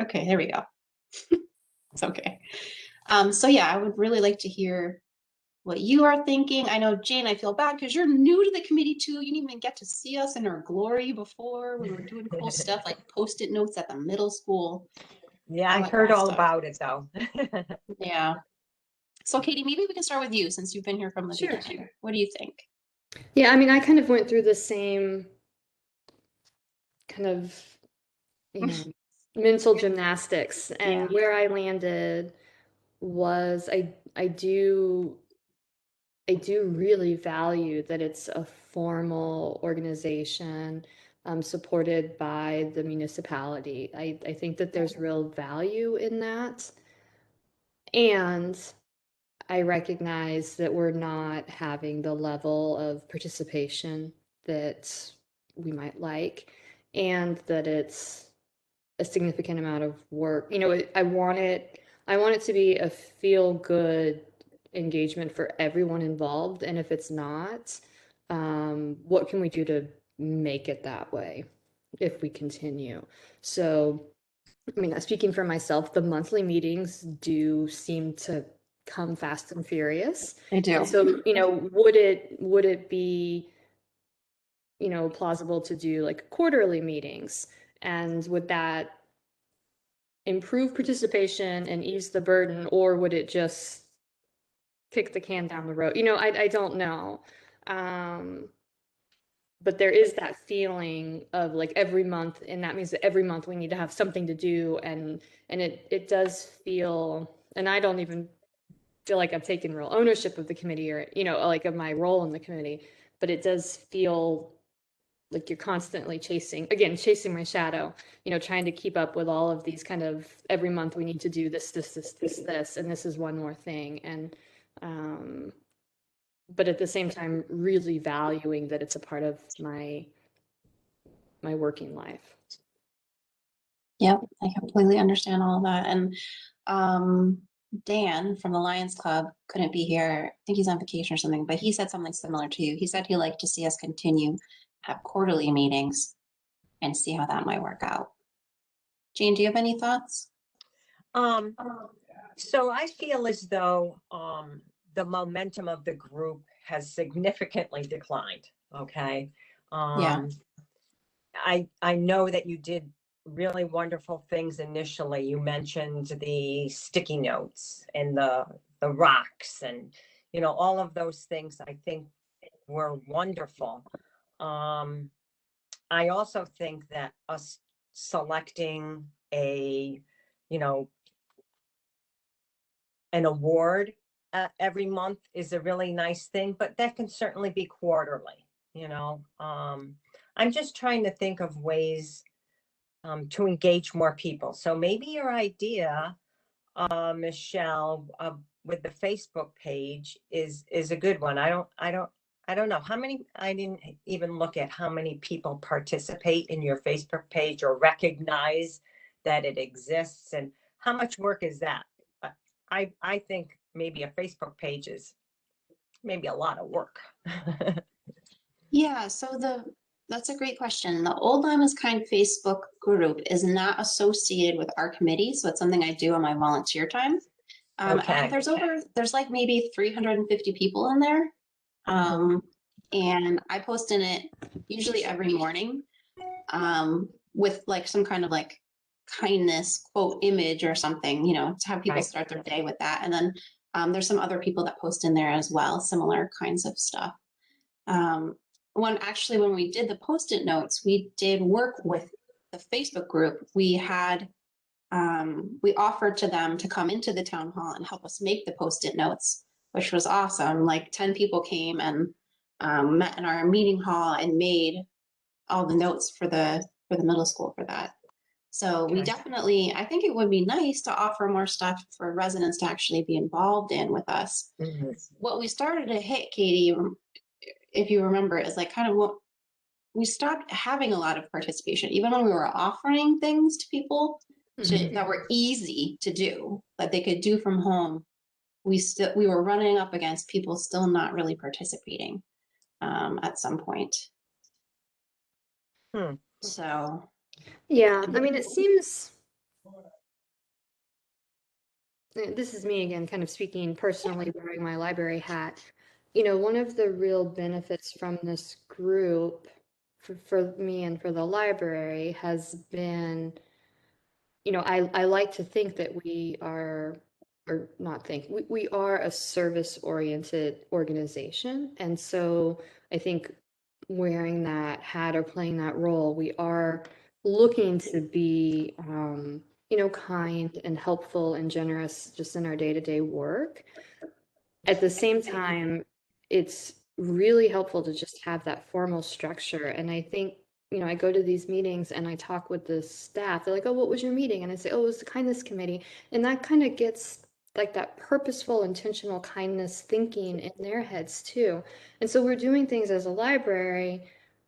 Okay, there we go. It's okay. So yeah, I would really like to hear what you are thinking. I know, Jane, I feel bad because you're new to the committee too. You didn't even get to see us in our glory before. We were doing cool stuff like Post-it notes at the middle school, Yeah, all I that heard cool all stuff. about it though. Yeah. So Katie, maybe we can start with you since you've been here from the Sure. beginning. What do you think? Yeah, I mean, I kind of went through the same kind of, mental gymnastics, and where I landed was I do really value that it's a formal organization, supported by the municipality. I think that there's real value in that. And I recognize that we're not having the level of participation that we might like, and that it's a significant amount of work. I want it to be a feel good engagement for everyone involved. And if it's not, what can we do to make it that way if we continue? So, I mean, speaking for myself, the monthly meetings do seem to come fast and furious. I do. And so, would it be, plausible to do like quarterly meetings? And would that improve participation and ease the burden, or would it just kick the can down the road? I don't know. But there is that feeling of like every month, and that means that every month we need to have something to do, and it does feel, and I don't even feel like I've taken real ownership of the committee, or like of my role in the committee, but it does feel like you're constantly chasing my shadow, trying to keep up with all of these kind of every month we need to do this, and this is one more thing. And but at the same time, really valuing that it's a part of my working life. Yep, I completely understand all of that. And Dan from the Lions Club couldn't be here. I think he's on vacation or something, but he said something similar to you. He said he'd like to see us continue have quarterly meetings and see how that might work out. Jane, do you have any thoughts? So I feel as though the momentum of the group has significantly declined. Okay. Yeah. I know that you did really wonderful things initially. You mentioned the sticky notes and the rocks, and all of those things I think were wonderful. I also think that us selecting a an award every month is a really nice thing, but that can certainly be quarterly. I'm just trying to think of ways to engage more people. So maybe your idea, Michelle, with the Facebook page is a good one. I don't know how many. I didn't even look at how many people participate in your Facebook page or recognize that it exists, and how much work is that. I think maybe a Facebook page is maybe a lot of work. Yeah, so that's a great question. The Old Lyman's Kind Facebook group is not associated with our committee, so it's something I do on my volunteer time. Okay. There's like maybe 350 people in there. And I post in it usually every morning, with like some kind of like kindness quote image or something, to have people start their day with that. And then there's some other people that post in there as well, similar kinds of stuff. When we did the Post-it notes, we did work with the Facebook group. We offered to them to come into the town hall and help us make the Post-it notes, which was awesome. Like 10 people came and met in our meeting hall and made all the notes for the middle school for that. So we definitely, I think it would be nice to offer more stuff for residents to actually be involved in with us. Mm-hmm. What we started to hit, Katie, if you remember, is like kind of what we stopped having a lot of participation, even when we were offering things to people that were easy to do, that they could do from home. We were running up against people still not really participating at some point. So yeah, I mean, it seems this is me again, kind of speaking personally, wearing my library hat. You know, one of the real benefits from this group for me and for the library has been, you know, I like to think that we are, or not think, we are a service-oriented organization. And so I think wearing that hat or playing that role, we are looking to be, you know, kind and helpful and generous just in our day-to-day work. At the same time, it's really helpful to just have that formal structure. And I think, you know, I go to these meetings and I talk with the staff. They're like, "Oh, what was your meeting?" And I say, "Oh, it was the kindness committee." And that kind of gets like that purposeful, intentional kindness thinking in their heads too. And so we're doing things as a library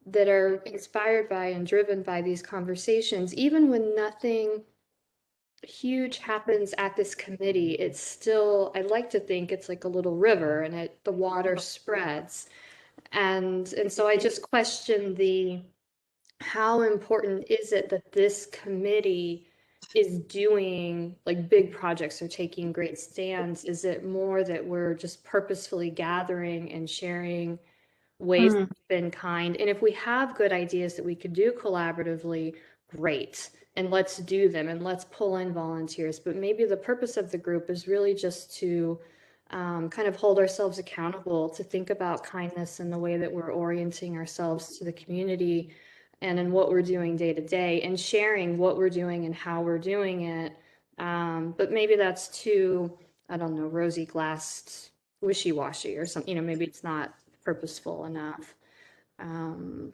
that are inspired by and driven by these conversations, even when nothing huge happens at this committee, it's still, I like to think it's like a little river and the water spreads. And so I just question how important is it that this committee is doing like big projects or taking great stands? Is it more that we're just purposefully gathering and sharing ways Hmm. to been kind? And if we have good ideas that we could do collaboratively, great. And let's do them and let's pull in volunteers. But maybe the purpose of the group is really just to kind of hold ourselves accountable, to think about kindness in the way that we're orienting ourselves to the community and in what we're doing day to day and sharing what we're doing and how we're doing it. But maybe that's too, I don't know, rosy glassed, wishy-washy or something, you know, maybe it's not purposeful enough. Um,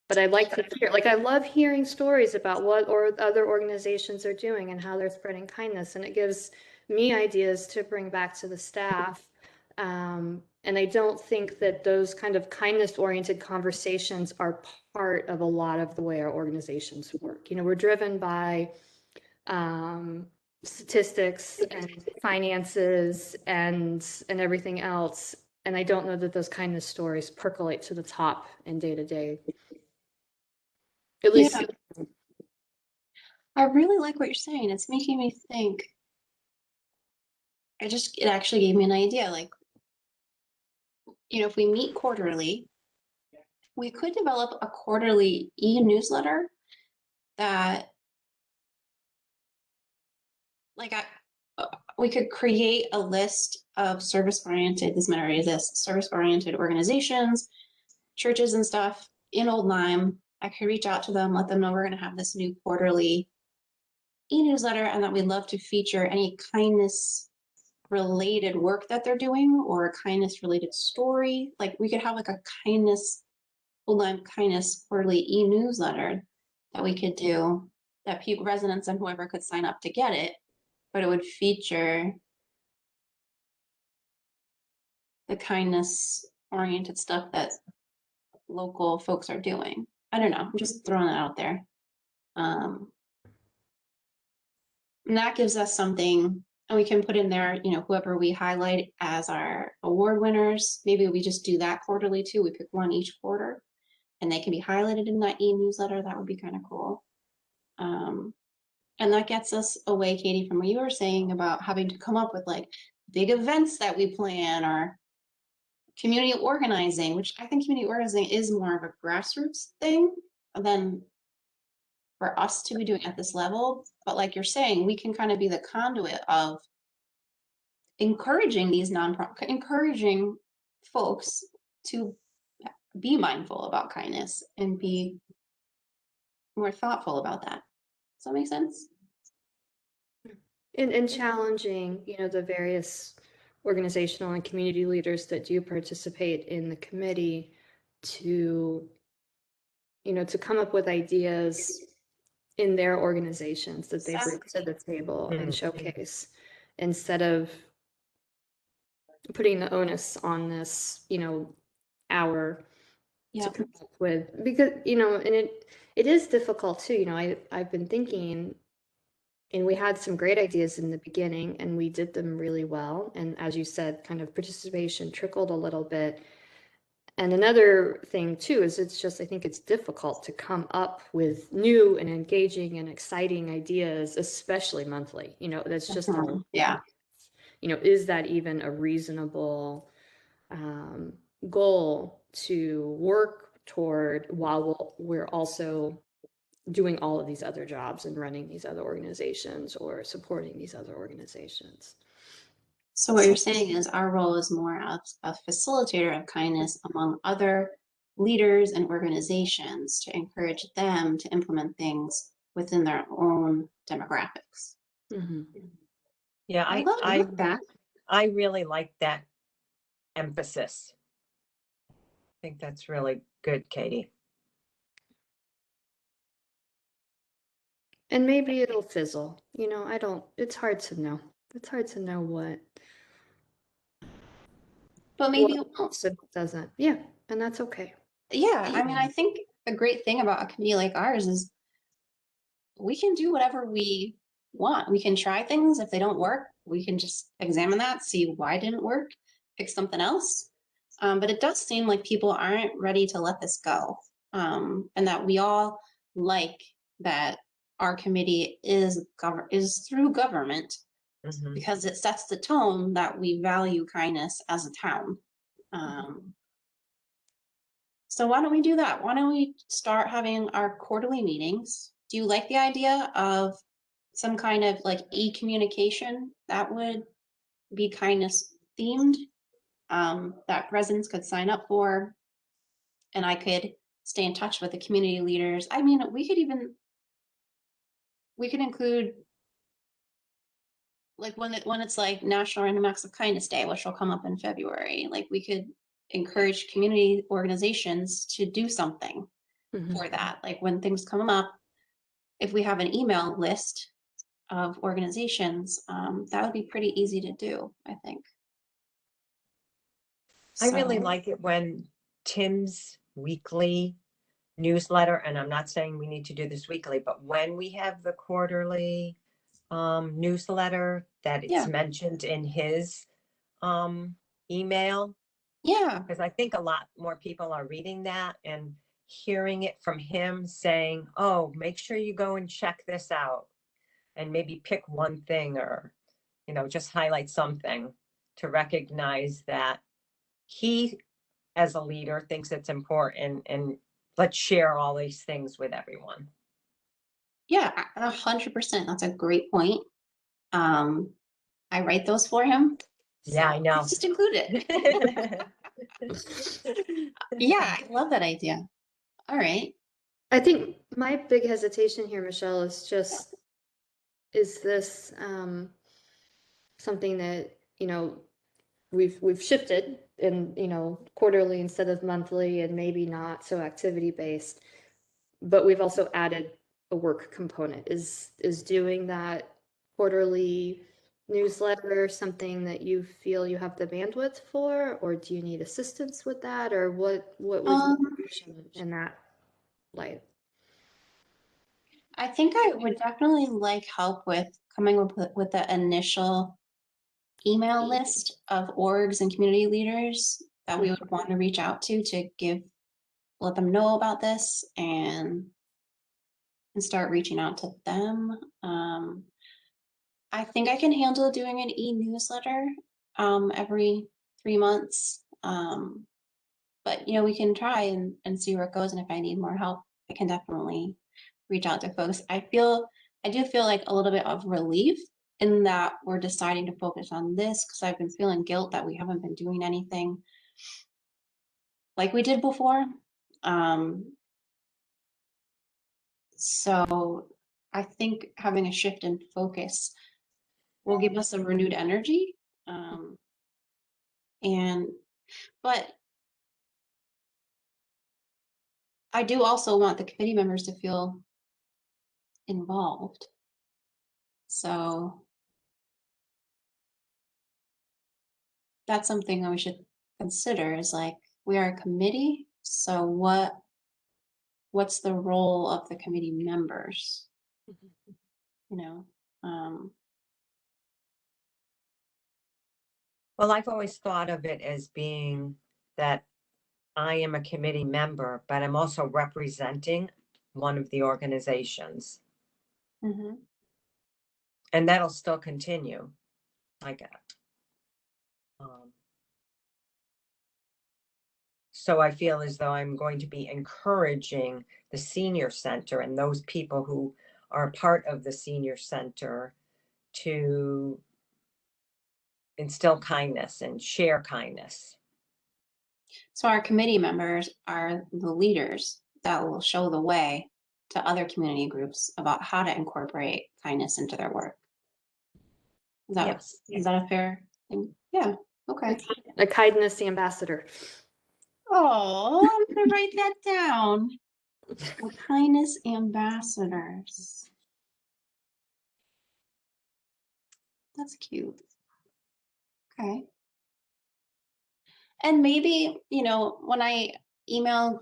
but I like to hear, like, I love hearing stories about what or other organizations are doing and how they're spreading kindness. And it gives me ideas to bring back to the staff. And I don't think that those kind of kindness-oriented conversations are part of a lot of the way our organizations work. You know, we're driven by statistics and finances and everything else. And I don't know that those kindness stories percolate to the top in day to day. At least, Yeah, I really like what you're saying. It's making me think. It actually gave me an idea. Like, you know, if we meet quarterly, we could develop a quarterly e-newsletter that, like, we could create a list of service-oriented, this might already exist, service-oriented organizations, churches and stuff in Old Lyme. I could reach out to them, let them know we're going to have this new quarterly e-newsletter and that we'd love to feature any kindness related work that they're doing or a kindness related story. Like we could have like a kindness, Old Lyme kindness quarterly e-newsletter that we could do that people, residents and whoever could sign up to get it, but it would feature the kindness oriented stuff that local folks are doing. I don't know. I'm just throwing it out there. And that gives us something, and we can put in there, you know, whoever we highlight as our award winners. Maybe we just do that quarterly too. We pick one each quarter and they can be highlighted in that e-newsletter. That would be kind of cool. And that gets us away, Katie, from what you were saying about having to come up with like big events that we plan or community organizing, which I think community organizing is more of a grassroots thing than for us to be doing at this level. But like you're saying, we can kind of be the conduit of encouraging these nonprofit, encouraging folks to be mindful about kindness and be more thoughtful about that. Does that make sense? and challenging, you know, the various organizational and community leaders that do participate in the committee to, you know, to come up with ideas in their organizations that they bring to the table and showcase instead of putting the onus on this, you know, hour Yeah. to come up with, because, you know, and it is difficult too. You know, I've been thinking, and we had some great ideas in the beginning and we did them really well. And as you said, kind of participation trickled a little bit. And another thing too is it's just, I think it's difficult to come up with new and engaging and exciting ideas, especially monthly. You know, that's just Yeah. you know, is that even a reasonable goal to work toward while we're also doing all of these other jobs and running these other organizations or supporting these other organizations? So what you're saying is our role is more of a facilitator of kindness among other leaders and organizations to encourage them to implement things within their own demographics. Mm-hmm. Yeah, I love that. I really like that emphasis. I think that's really good, Katie. And maybe it'll fizzle. You know, it's hard to know. It's hard to know But maybe it what won't. works and what doesn't. Yeah, and that's okay. Yeah, I mean, I think a great thing about a community like ours is we can do whatever we want. We can try things. If they don't work, we can just examine that, see why it didn't work, pick something else. But it does seem like people aren't ready to let this go. And that we all like that our committee is through government Mhm. because it sets the tone that we value kindness as a town. So why don't we do that? Why don't we start having our quarterly meetings? Do you like the idea of some kind of like e-communication that would be kindness themed, that residents could sign up for, and I could stay in touch with the community leaders? I mean, we could include like when it's like National Random Acts of Kindness Day, which will come up in February. Like we could encourage community organizations to do something Mhm. for that. Like when things come up, if we have an email list of organizations, that would be pretty easy to do, I think. I really So, like it when Tim's weekly newsletter, and I'm not saying we need to do this weekly, but when we have the quarterly newsletter, that it's yeah, mentioned in his email, yeah, because I think a lot more people are reading that and hearing it from him saying, oh, make sure you go and check this out, and maybe pick one thing, or just highlight something to recognize that he as a leader thinks it's important, and let's share all these things with everyone. yeah, 100%. That's a great point. I write those for him. Yeah, I So know. let's just include it. Yeah, I love that idea. All right. I think my big hesitation here, Michelle, is just, is this something that, you know, we've shifted in, you know, quarterly instead of monthly and maybe not so activity based, but we've also added a work component. Is doing that quarterly newsletter something that you feel you have the bandwidth for, or do you need assistance with that, or what would you Um, envision in that light? I think I would definitely like help with coming up with the initial email list of orgs and community leaders that we would want to reach out to let them know about this and start reaching out to them. I think I can handle doing an e-newsletter every 3 months. But we can try and see where it goes. And if I need more help, I can definitely reach out to folks. I do feel like a little bit of relief in that we're deciding to focus on this because I've been feeling guilt that we haven't been doing anything like we did before. So I think having a shift in focus will give us a renewed energy. Um, and but I do also want the committee members to feel involved. So that's something that we should consider is like we are a committee. So what's the role of the committee members? You know, um, Well, I've always thought of it as being that I am a committee member, but I'm also representing one of the organizations. Mhm. And that'll still continue. Like, um, so I feel as though I'm going to be encouraging the senior center and those people who are part of the senior center to instill kindness and share kindness. So our committee members are the leaders that will show the way to other community groups about how to incorporate kindness into their work. Yes. Is that a fair thing? Yeah. Okay. A kindness ambassador. Oh, I'm gonna write that down. The kindness ambassadors. That's cute. Okay. And maybe, when I email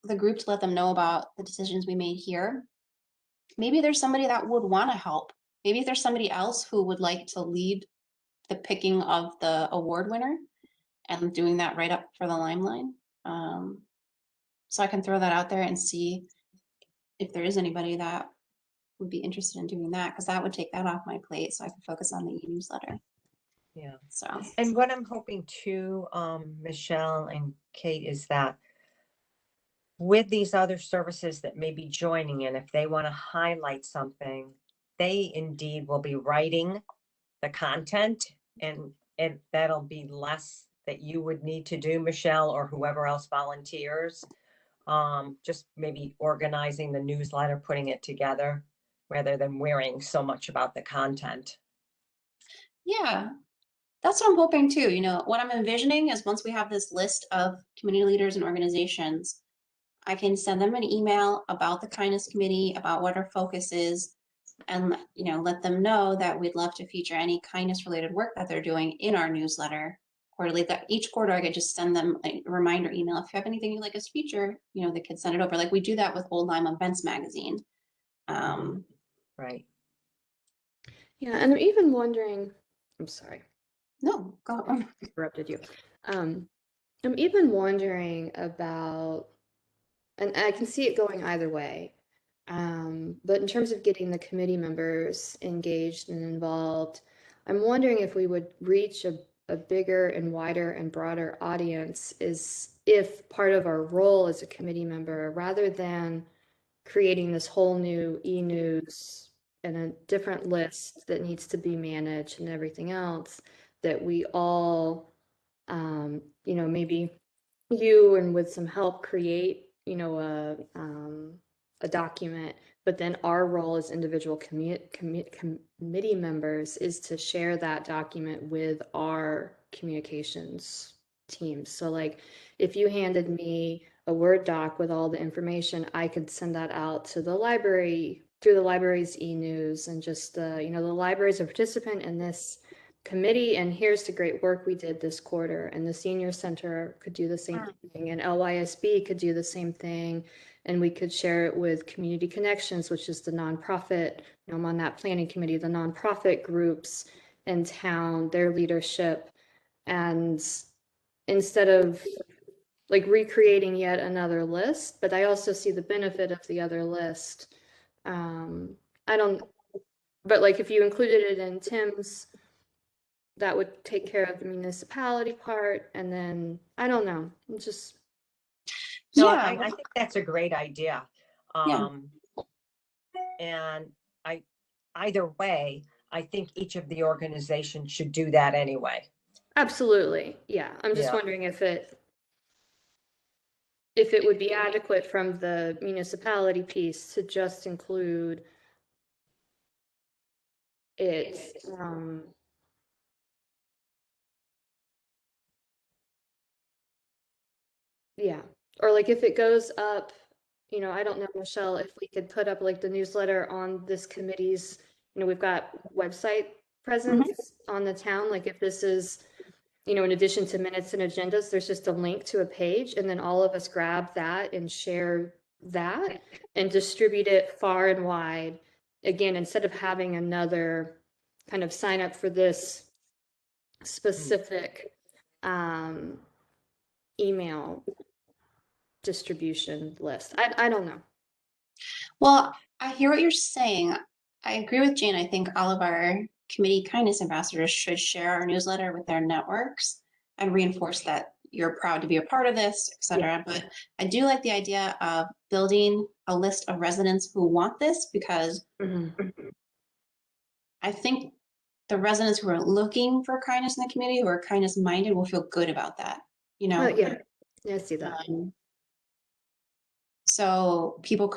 the group to let them know about the decisions we made here, maybe there's somebody that would want to help. Maybe there's somebody else who would like to lead the picking of the award winner and doing that right up for the limelight. So I can throw that out there and see if there is anybody that would be interested in doing that, because that would take that off my plate so I can focus on the e-newsletter. Yeah. So And what I'm hoping too, Michelle and Kate, is that with these other services that may be joining in, if they want to highlight something, they indeed will be writing the content, and that'll be less that you would need to do, Michelle, or whoever else volunteers. Just maybe organizing the newsletter, putting it together, rather than worrying so much about the content. yeah, that's what I'm hoping too. What I'm envisioning is once we have this list of community leaders and organizations, I can send them an email about the kindness committee, about what our focus is, and let them know that we'd love to feature any kindness related work that they're doing in our newsletter quarterly. That each quarter I could just send them a reminder email. If you have anything you'd like us to feature, they could send it over. Like we do that with Old Lyme Events magazine. Right. Yeah, and I'm even wondering, I'm sorry, No, go on. interrupted you. I'm even wondering about, and I can see it going either way. But in terms of getting the committee members engaged and involved, I'm wondering if we would reach a bigger and wider and broader audience is if part of our role as a committee member, rather than creating this whole new e-news and a different list that needs to be managed and everything else, that we all, maybe you and with some help create, a document, but then our role as individual committee members is to share that document with our communications teams. So like if you handed me a Word doc with all the information, I could send that out to the library through the library's e-news, and just the library is a participant in this committee, and here's the great work we did this quarter. And the senior center could do the same thing, and LYSB could do the same thing, and we could share it with Community Connections, which is the nonprofit, I'm on that planning committee, the nonprofit groups in town, their leadership. And instead of like recreating yet another list, but I also see the benefit of the other list. But like if you included it in Tim's, that would take care of the municipality part, and then I don't know, just No, Yeah. I think that's a great idea. Yeah. And either way, I think each of the organizations should do that anyway. absolutely, yeah. I'm just Yeah. wondering if it would be adequate from the municipality piece to just include it. Yeah, or like if it goes up, I don't know, Michelle, if we could put up like the newsletter on this committee's, we've got website presence on the town, like if this is, in addition to minutes and agendas, there's just a link to a page, and then all of us grab that and share that and distribute it far and wide. Again, instead of having another kind of sign up for this specific email, distribution list. I don't know. Well, I hear what you're saying. I agree with Jane. I think all of our committee kindness ambassadors should share our newsletter with their networks and reinforce that you're proud to be a part of this, et cetera. But I do like the idea of building a list of residents who want this, because I think the residents who are looking for kindness in the community, who are kindness minded, will feel good about that, you know? Yeah, I see that. So people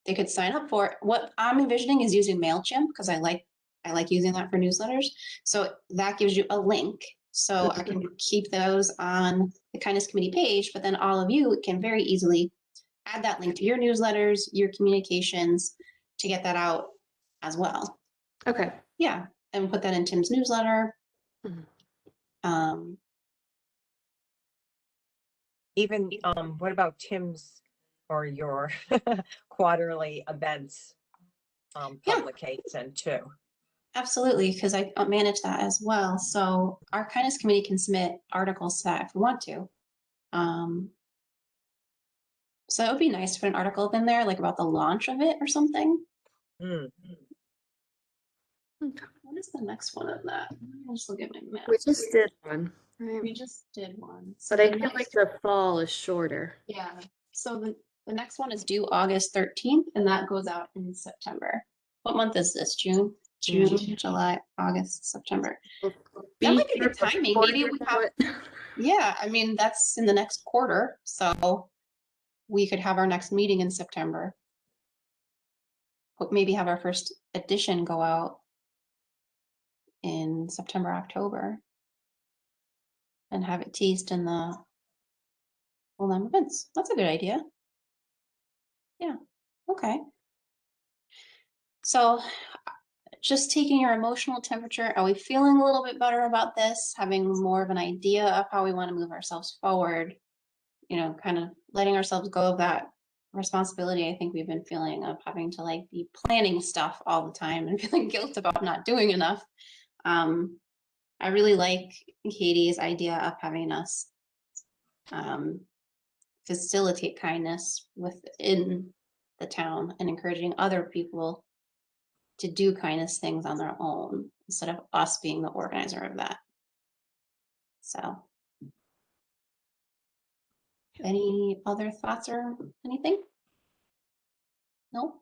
they could sign up for it. What I'm envisioning is using MailChimp, because I like using that for newsletters. So that gives you a link. So I can keep those on the Kindness Committee page, but then all of you can very easily add that link to your newsletters, your communications, to get that out as well. Okay. Yeah, and put that in Tim's newsletter. Even, what about Tim's or your quarterly events publication too? Absolutely, because I manage that as well. So our kindness committee can submit articles to that if we want to. So it would be nice to put an article in there, like about the launch of it or something. What is the next one of that? Let me just look at my map. We just did one, right? We just did one. So But I feel like the fall is shorter. yeah. So the next one is due August 13th, and that goes out in September. What month is this? June, July, August, September. That might be good timing. Maybe we have. Yeah, I mean, that's in the next quarter, so we could have our next meeting in September. Maybe have our first edition go out in September, October, and have it teased in the full-time events. That's a good idea. Yeah, okay. So just taking your emotional temperature, are we feeling a little bit better about this? Having more of an idea of how we want to move ourselves forward? You know, kind of letting ourselves go of that responsibility I think we've been feeling of having to like be planning stuff all the time and feeling guilt about not doing enough. I really like Katie's idea of having us facilitate kindness within the town and encouraging other people to do kindness things on their own instead of us being the organizer of that. So any other thoughts or anything? No?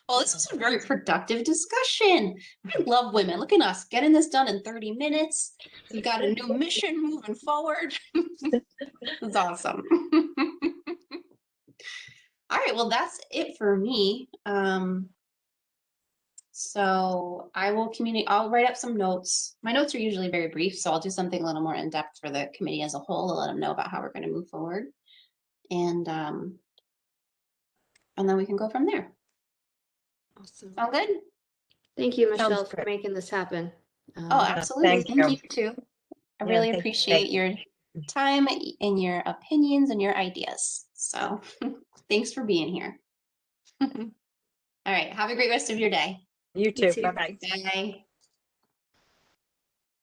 Well, this was a very productive discussion. I love women. Look at us getting this done in 30 minutes. We got a new mission moving forward. It's awesome. All right, well, that's it for me. So I will I'll write up some notes. My notes are usually very brief, so I'll do something a little more in depth for the committee as a whole to let them know about how we're going to move forward. And then we can go from there. Awesome. Sound good? Thank you, Michelle, Sounds for good. making this happen. Oh, absolutely. thank Thank you too. I Yeah, really thank you. appreciate your time and your opinions and your ideas. So thanks for being here. All right. Have a great rest of your day. You too. too. Bye-bye. Bye.